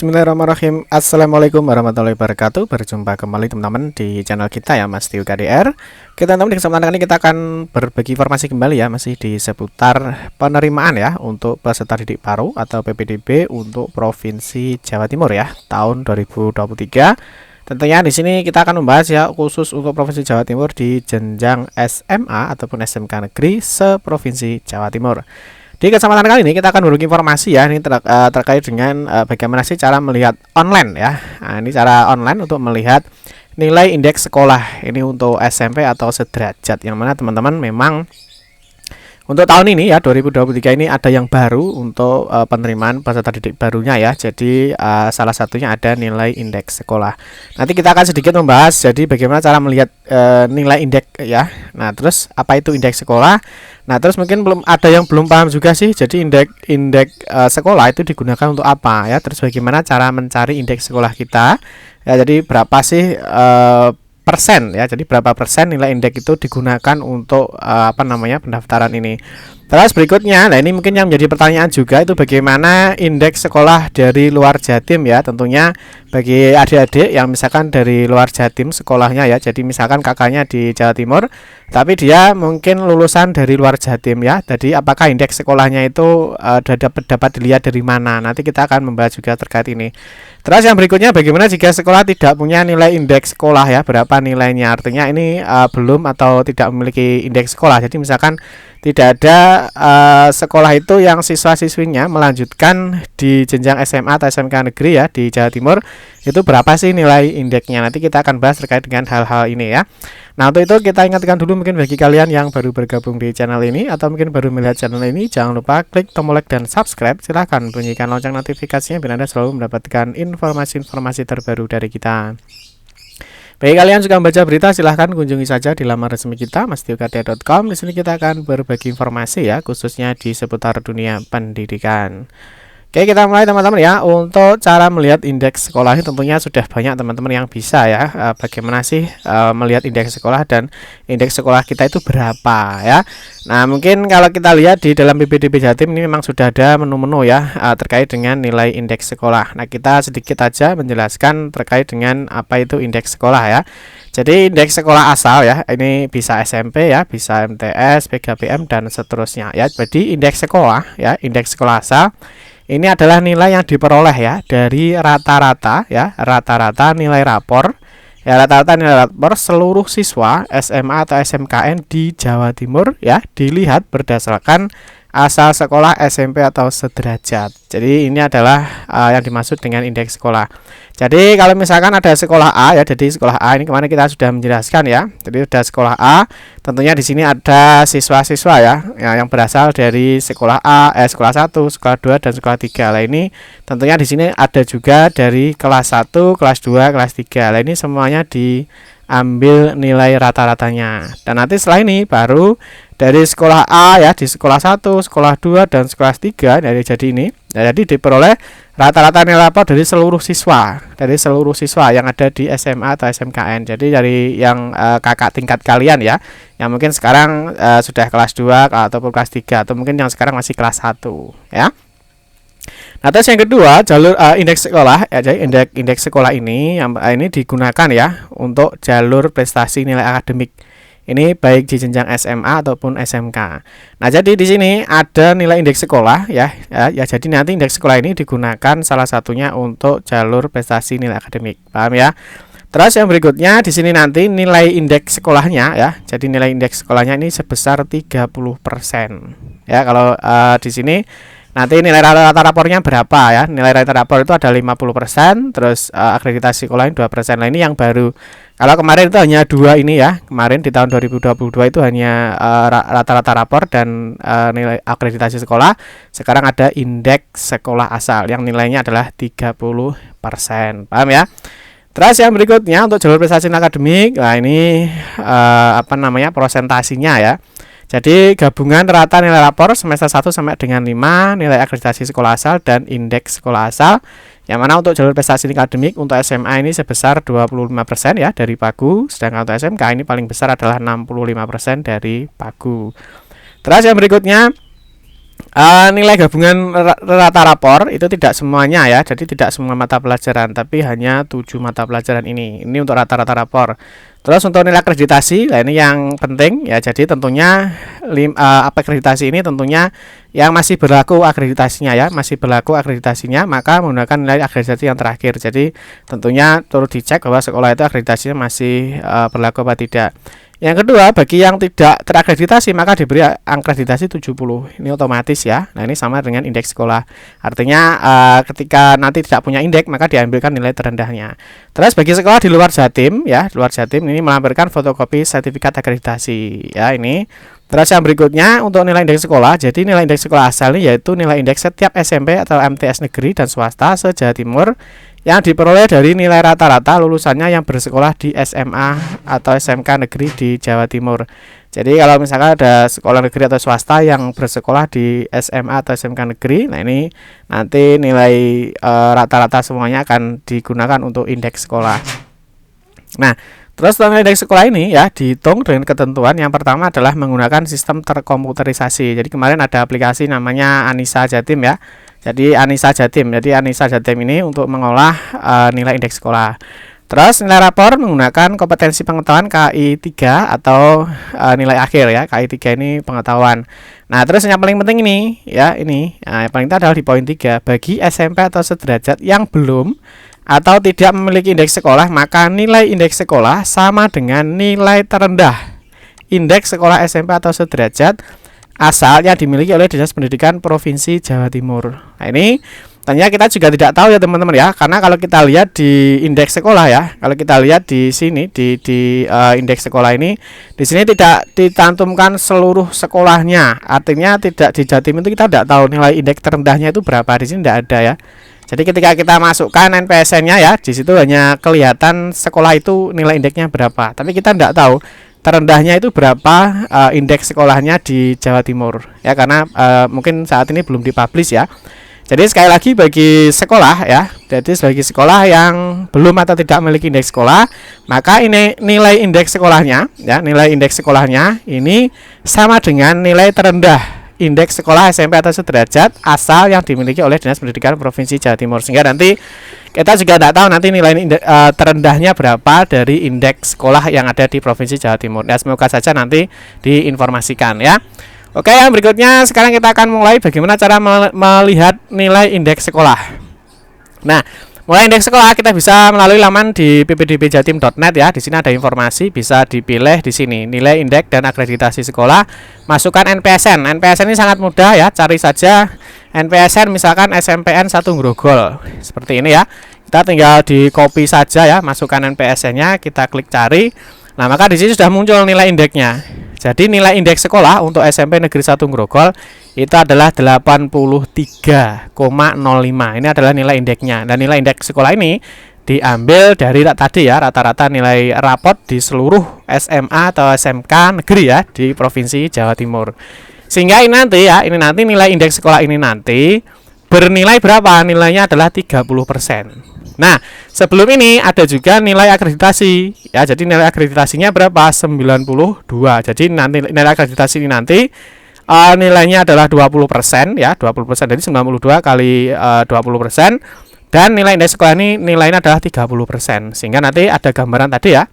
Bismillahirrahmanirrahim. Assalamualaikum warahmatullahi wabarakatuh. Berjumpa kembali teman-teman di channel kita ya, Mas Tio KDR. Kita teman di kesempatan kali ini kita akan berbagi informasi kembali ya, masih di seputar penerimaan ya untuk peserta didik baru atau PPDB untuk Provinsi Jawa Timur ya tahun 2023. Tentunya di sini kita akan membahas ya khusus untuk Provinsi Jawa Timur di jenjang SMA ataupun SMK negeri se-Provinsi Jawa Timur. Di kesempatan kali ini kita akan berbagi informasi ya, ini terkait dengan bagaimana sih cara melihat online ya. Nah, ini cara online untuk melihat nilai indeks sekolah ini untuk SMP atau sederajat, yang mana teman-teman memang untuk tahun ini ya 2023 ini ada yang baru untuk penerimaan peserta didik barunya ya. Jadi salah satunya ada nilai indeks sekolah. Nanti kita akan sedikit membahas jadi bagaimana cara melihat nilai indeks ya. Nah, terus apa itu indeks sekolah? Nah, terus mungkin belum ada yang belum paham juga sih. Jadi indeks sekolah itu digunakan untuk apa ya? Terus bagaimana cara mencari indeks sekolah kita? Ya, jadi berapa sih persen ya, jadi berapa persen nilai indeks itu digunakan untuk pendaftaran ini. Terus berikutnya, nah ini mungkin yang menjadi pertanyaan juga itu bagaimana indeks sekolah dari luar Jatim ya. Tentunya bagi adik-adik yang misalkan dari luar Jatim sekolahnya ya, jadi misalkan kakaknya di Jawa Timur tapi dia mungkin lulusan dari luar Jatim ya, jadi apakah indeks sekolahnya itu dapat dilihat dari mana. Nanti kita akan membahas juga terkait ini. Terus yang berikutnya, bagaimana jika sekolah tidak punya nilai indeks sekolah ya, berapa nilainya. Artinya ini belum atau tidak memiliki indeks sekolah. Jadi misalkan tidak ada sekolah itu yang siswa-siswinya melanjutkan di jenjang SMA atau SMK negeri ya di Jawa Timur, itu berapa sih nilai indeksnya. Nanti kita akan bahas terkait dengan hal-hal ini ya. Nah, untuk itu kita ingatkan dulu mungkin bagi kalian yang baru bergabung di channel ini atau mungkin baru melihat channel ini, jangan lupa klik tombol like dan subscribe. Silahkan bunyikan lonceng notifikasinya biar Anda selalu mendapatkan informasi-informasi terbaru dari kita. Bagi kalian suka membaca berita, silahkan kunjungi saja di laman resmi kita mastiokadea.com. Di sini kita akan berbagi informasi ya, khususnya di seputar dunia pendidikan. Oke, kita mulai teman-teman ya. Untuk cara melihat indeks sekolah ini tentunya sudah banyak teman-teman yang bisa ya. Bagaimana sih melihat indeks sekolah dan indeks sekolah kita itu berapa ya. Nah, mungkin kalau kita lihat di dalam PPDB Jatim ini memang sudah ada menu-menu ya terkait dengan nilai indeks sekolah. Nah, kita sedikit aja menjelaskan terkait dengan apa itu indeks sekolah ya. Jadi indeks sekolah asal ya, ini bisa SMP ya, bisa MTS, PKBM dan seterusnya ya. Jadi indeks sekolah ya, indeks sekolah asal ini adalah nilai yang diperoleh ya dari rata-rata ya, rata-rata nilai rapor ya, rata-rata nilai rapor seluruh siswa SMA atau SMKN di Jawa Timur ya, dilihat berdasarkan asal sekolah SMP atau sederajat. Jadi ini adalah yang dimaksud dengan indeks sekolah. Jadi kalau misalkan ada sekolah A ya, jadi sekolah A ini kemarin kita sudah menjelaskan ya. Jadi ada sekolah A, tentunya di sini ada siswa-siswa ya, yang berasal dari sekolah A, sekolah 1, sekolah 2 dan sekolah 3. Lah ini tentunya di sini ada juga dari kelas 1, kelas 2, kelas 3. Lah ini semuanya diambil nilai rata-ratanya. Dan nanti setelah ini baru dari sekolah A ya, di sekolah 1, sekolah 2 dan sekolah 3 dari jadi ini. Nah, jadi diperoleh rata-rata nilai rapor dari seluruh siswa yang ada di SMA atau SMKN. Jadi dari yang kakak tingkat kalian ya, yang mungkin sekarang sudah kelas 2 ataupun kelas 3 atau mungkin yang sekarang masih kelas 1 ya. Nah, terus yang kedua, jalur indeks sekolah ya. Jadi indeks sekolah ini ini digunakan ya untuk jalur prestasi nilai akademik. Ini baik di jenjang SMA ataupun SMK. Nah, jadi di sini ada nilai indeks sekolah ya. Jadi nanti indeks sekolah ini digunakan salah satunya untuk jalur prestasi nilai akademik. Paham ya? Terus yang berikutnya di sini nanti nilai indeks sekolahnya ya. Jadi nilai indeks sekolahnya ini sebesar 30%. Ya, kalau di sini nanti nilai rata rapornya berapa ya? Nilai rata rapor itu ada 50%, terus akreditasi sekolah 2%. Nah, ini yang baru. Kalau kemarin itu hanya 2 ini ya. Kemarin di tahun 2022 itu hanya rata-rata rapor dan nilai akreditasi sekolah. Sekarang ada indeks sekolah asal yang nilainya adalah 30%. Paham ya? Terus yang berikutnya untuk jalur prestasi akademik. Nah, ini prosentasinya ya. Jadi gabungan rata nilai rapor semester 1 sampai dengan 5, nilai akreditasi sekolah asal dan indeks sekolah asal. Yang mana untuk jalur prestasi akademik untuk SMA ini sebesar 25% ya dari Pagu, sedangkan untuk SMK ini paling besar adalah 65% dari Pagu. Terus yang berikutnya Nilai gabungan rata rapor itu tidak semuanya ya, jadi tidak semua mata pelajaran, tapi hanya 7 mata pelajaran ini. Ini untuk rata-rata rapor. Terus untuk nilai akreditasi, nah ini yang penting ya. Jadi tentunya akreditasi ini tentunya yang masih berlaku akreditasinya ya, masih berlaku akreditasinya, maka menggunakan nilai akreditasi yang terakhir. Jadi tentunya turut dicek bahwa sekolah itu akreditasinya masih berlaku apa tidak. Yang kedua, bagi yang tidak terakreditasi maka diberi akreditasi 70. Ini otomatis ya. Nah, ini sama dengan indeks sekolah. Artinya ketika nanti tidak punya indeks maka diambilkan nilai terendahnya. Terus bagi sekolah di luar Jatim ya, di luar Jatim ini melampirkan fotokopi sertifikat akreditasi ya ini. Terus yang berikutnya untuk nilai indeks sekolah. Jadi nilai indeks sekolah asal ini yaitu nilai indeks setiap SMP atau MTS negeri dan swasta se-Jawa Timur yang diperoleh dari nilai rata-rata lulusannya yang bersekolah di SMA atau SMK negeri di Jawa Timur. Jadi kalau misalkan ada sekolah negeri atau swasta yang bersekolah di SMA atau SMK negeri, nah ini nanti nilai rata-rata semuanya akan digunakan untuk indeks sekolah. Nah, terus nilai indeks sekolah ini ya dihitung dengan ketentuan. Yang pertama adalah menggunakan sistem terkomputerisasi. Jadi kemarin ada aplikasi namanya Anissa Jatim ya. Jadi Anissa Jatim ini untuk mengolah nilai indeks sekolah. Terus nilai rapor menggunakan kompetensi pengetahuan KI 3 atau nilai akhir ya. KI 3 ini pengetahuan. Nah, terus yang paling penting ini ya, yang paling penting adalah di poin 3. Bagi SMP atau sederajat yang belum atau tidak memiliki indeks sekolah, maka nilai indeks sekolah sama dengan nilai terendah indeks sekolah SMP atau sederajat asal yang dimiliki oleh Dinas Pendidikan Provinsi Jawa Timur. Nah, ini ternyata kita juga tidak tahu ya teman-teman ya, karena kalau kita lihat di indeks sekolah ya, kalau kita lihat di sini di indeks sekolah ini, di sini tidak dicantumkan seluruh sekolahnya. Artinya tidak di Jatim itu kita tidak tahu nilai indeks terendahnya itu berapa, di sini tidak ada ya. Jadi ketika kita masukkan NPSN-nya ya, di situ hanya kelihatan sekolah itu nilai indeksnya berapa, tapi kita tidak tahu terendahnya itu berapa indeks sekolahnya di Jawa Timur ya, karena mungkin saat ini belum dipublish ya. Jadi sekali lagi bagi sekolah ya, jadi bagi sekolah yang belum atau tidak memiliki indeks sekolah, maka ini nilai indeks sekolahnya ya, nilai indeks sekolahnya ini sama dengan nilai terendah indeks sekolah SMP atau sederajat asal yang dimiliki oleh Dinas Pendidikan Provinsi Jawa Timur. Sehingga nanti kita juga tidak tahu nanti nilai terendahnya berapa dari indeks sekolah yang ada di Provinsi Jawa Timur. Ya, semoga saja nanti diinformasikan ya. Oke, yang berikutnya sekarang kita akan mulai bagaimana cara melihat nilai indeks sekolah. Nah, mulai indeks sekolah kita bisa melalui laman di ppdbjatim.net ya. Di sini ada informasi, bisa dipilih di sini nilai indeks dan akreditasi sekolah. Masukkan NPSN. NPSN ini sangat mudah ya, cari saja NPSN misalkan SMPN 1 Grogol. Seperti ini ya. Kita tinggal di copy saja ya, masukkan NPSN-nya, kita klik cari. Nah, maka di sini sudah muncul nilai indeksnya. Jadi nilai indeks sekolah untuk SMP Negeri 1 Grogol itu adalah 83,05. Ini adalah nilai indeksnya. Dan nilai indeks sekolah ini diambil dari tadi ya, rata-rata nilai rapot di seluruh SMA atau SMK negeri ya di Provinsi Jawa Timur. Sehingga ini nanti nilai indeks sekolah ini nanti bernilai berapa? Nilainya adalah 30%. Nah, sebelum ini ada juga nilai akreditasi ya. Jadi nilai akreditasinya berapa? 92. Jadi nanti nilai akreditasi ini nanti nilainya adalah 20% ya, 20%. Jadi 92 kali 20%, dan nilai indeks sekolah ini nilainya adalah 30%. Sehingga nanti ada gambaran tadi ya.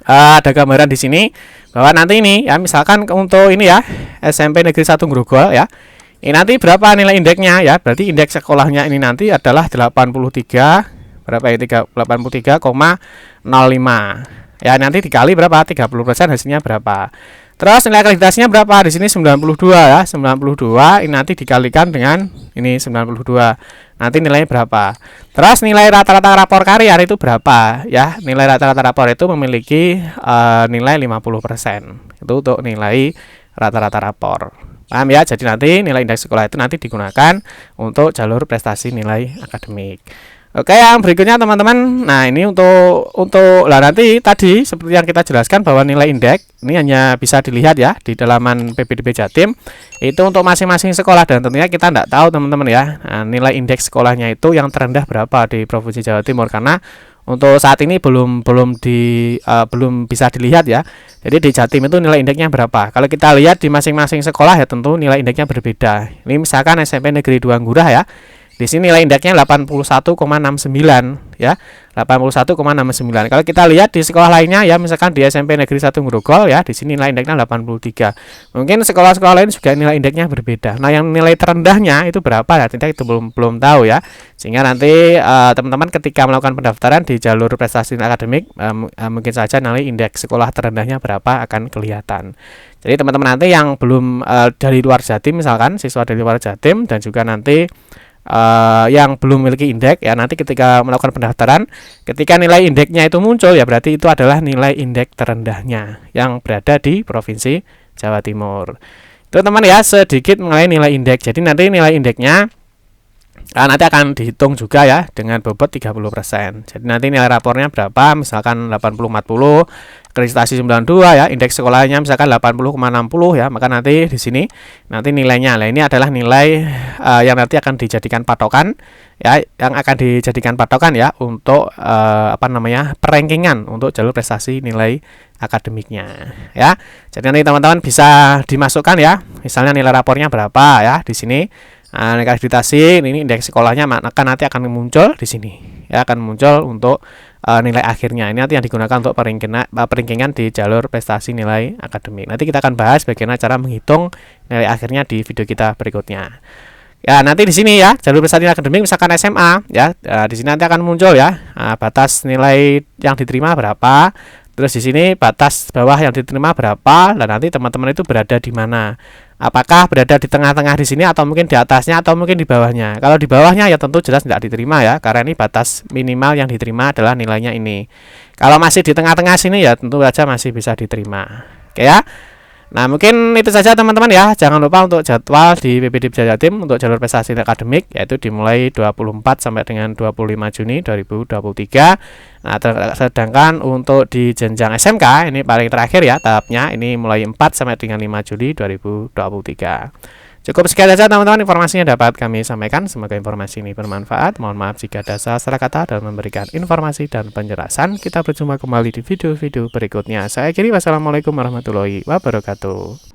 Ada gambaran di sini bahwa nanti ini ya, misalkan untuk ini ya, SMP Negeri 1 Grogol ya. Ini nanti berapa nilai indeksnya ya? Berarti indeks sekolahnya ini nanti adalah 83, berapa ya? 83,05. Ya, nanti dikali berapa? 30%, hasilnya berapa? Terus nilai akreditasinya berapa? Di sini 92 ya. 92 ini nanti dikalikan dengan ini 92. Nanti nilainya berapa? Terus nilai rata-rata rapor karier itu berapa? Ya, nilai rata-rata rapor itu memiliki nilai 50%. Itu untuk nilai rata-rata rapor. Paham ya? Jadi nanti nilai indeks sekolah itu nanti digunakan untuk jalur prestasi nilai akademik. Oke, yang berikutnya teman-teman. Nah, ini untuk nanti tadi seperti yang kita jelaskan bahwa nilai indeks ini hanya bisa dilihat ya di dalaman PPDB Jatim. Itu untuk masing-masing sekolah, dan tentunya kita tidak tahu teman-teman ya. Nah, nilai indeks sekolahnya itu yang terendah berapa di Provinsi Jawa Timur, karena untuk saat ini belum bisa dilihat ya. Jadi di Jatim itu nilai indeksnya berapa? Kalau kita lihat di masing-masing sekolah ya tentu nilai indeksnya berbeda. Ini misalkan SMP Negeri 2 Ngurah ya. Di sini nilai indeksnya 81,69 ya. 81,69. Kalau kita lihat di sekolah lainnya ya, misalkan di SMP Negeri 1 Grogol ya, di sini nilai indeksnya 83. Mungkin sekolah-sekolah lain juga nilai indeksnya berbeda. Nah, yang nilai terendahnya itu berapa ya? Tidak, itu belum tahu ya. Sehingga nanti teman-teman ketika melakukan pendaftaran di jalur prestasi akademik mungkin saja nilai indeks sekolah terendahnya berapa akan kelihatan. Jadi teman-teman nanti yang belum dari luar Jatim, misalkan siswa dari luar Jatim dan juga nanti yang belum memiliki indeks ya, nanti ketika melakukan pendaftaran, ketika nilai indeksnya itu muncul ya, berarti itu adalah nilai indeks terendahnya yang berada di Provinsi Jawa Timur. Itu teman ya, sedikit mengenai nilai indeks. Jadi nanti nilai indeksnya nanti akan dihitung juga ya dengan bobot 30%. Jadi nanti nilai rapornya berapa, misalkan 80/40, akreditasi 92 ya, indeks sekolahnya misalkan 80,60 ya, maka nanti di sini nanti nilainya. Nah, ini adalah nilai yang nanti akan dijadikan patokan ya, ya untuk perankingan untuk jalur prestasi nilai akademiknya ya. Jadi nanti teman-teman bisa dimasukkan ya, misalnya nilai rapornya berapa ya di sini. Akreditasi ini indeks sekolahnya, maka nanti akan muncul di sini ya, akan muncul untuk nilai akhirnya. Ini nanti yang digunakan untuk perankingan di jalur prestasi nilai akademik. Nanti kita akan bahas bagaimana cara menghitung nilai akhirnya di video kita berikutnya. Ya, nanti di sini ya, jalur prestasi nilai akademik misalkan SMA ya, di sini nanti akan muncul ya batas nilai yang diterima berapa. Terus di sini batas bawah yang diterima berapa, dan nanti teman-teman itu berada di mana? Apakah berada di tengah-tengah di sini, atau mungkin di atasnya, atau mungkin di bawahnya? Kalau di bawahnya ya tentu jelas tidak diterima ya, karena ini batas minimal yang diterima adalah nilainya ini. Kalau masih di tengah-tengah sini ya tentu saja masih bisa diterima. Oke ya. Nah, mungkin itu saja teman-teman ya. Jangan lupa untuk jadwal di PPD Jatim untuk jalur prestasi akademik, yaitu dimulai 24 sampai dengan 25 Juni 2023. Nah, sedangkan untuk di jenjang SMK ini paling terakhir ya tahapnya, ini mulai 4 sampai dengan 5 Juli 2023. Cukup sekian saja teman-teman informasinya dapat kami sampaikan. Semoga informasi ini bermanfaat. Mohon maaf jika ada salah kata dalam memberikan informasi dan penjelasan. Kita berjumpa kembali di video-video berikutnya. Saya akhiri, wassalamualaikum warahmatullahi wabarakatuh.